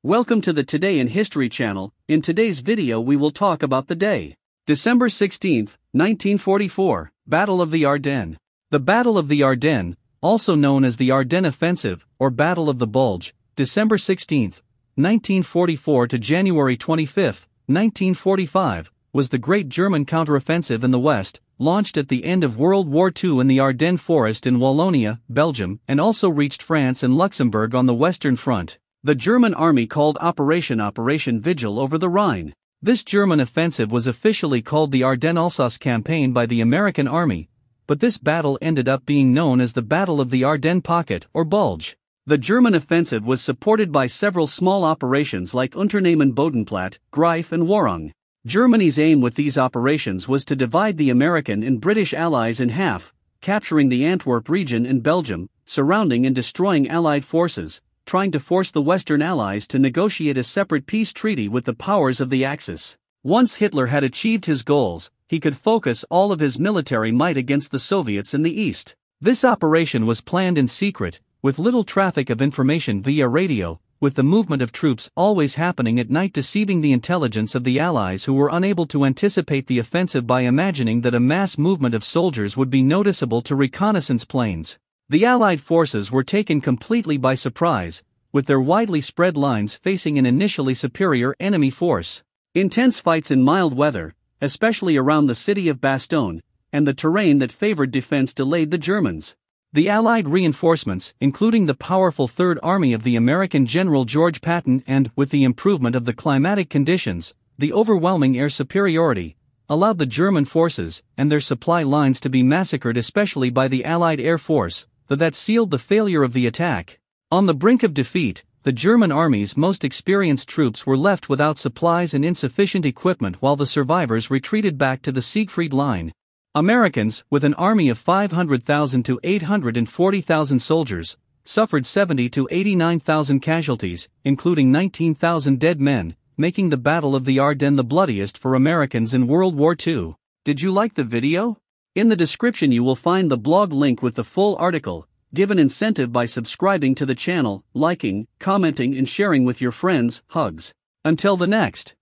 Welcome to the Today in History channel. In today's video we will talk about the day. December 16, 1944, Battle of the Ardennes. The Battle of the Ardennes, also known as the Ardennes Offensive, or Battle of the Bulge, December 16, 1944 to January 25, 1945, was the great German counteroffensive in the West, launched at the end of World War II in the Ardennes Forest in Wallonia, Belgium, and also reached France and Luxembourg on the Western Front. The German army called Operation Vigil over the Rhine. This German offensive was officially called the Ardennes-Alsace Campaign by the American Army, but this battle ended up being known as the Battle of the Ardennes Pocket or Bulge. The German offensive was supported by several small operations like Unternehmen Bodenplatte, Greif and Warung. Germany's aim with these operations was to divide the American and British allies in half, capturing the Antwerp region in Belgium, surrounding and destroying Allied forces, trying to force the Western Allies to negotiate a separate peace treaty with the powers of the Axis. Once Hitler had achieved his goals, he could focus all of his military might against the Soviets in the East. This operation was planned in secret, with little traffic of information via radio, with the movement of troops always happening at night, deceiving the intelligence of the Allies, who were unable to anticipate the offensive by imagining that a mass movement of soldiers would be noticeable to reconnaissance planes. The Allied forces were taken completely by surprise, with their widely spread lines facing an initially superior enemy force. Intense fights in mild weather, especially around the city of Bastogne, and the terrain that favored defense delayed the Germans. The Allied reinforcements, including the powerful Third Army of the American General George Patton and, with the improvement of the climatic conditions, the overwhelming air superiority, allowed the German forces and their supply lines to be massacred, especially by the Allied Air Force, that sealed the failure of the attack. On the brink of defeat, the German army's most experienced troops were left without supplies and insufficient equipment, while the survivors retreated back to the Siegfried Line. Americans, with an army of 500,000 to 840,000 soldiers, suffered 70,000 to 89,000 casualties, including 19,000 dead men, making the Battle of the Ardennes the bloodiest for Americans in World War II. Did you like the video? In the description you will find the blog link with the full article. Give an incentive by subscribing to the channel, liking, commenting and sharing with your friends. Hugs. Until the next.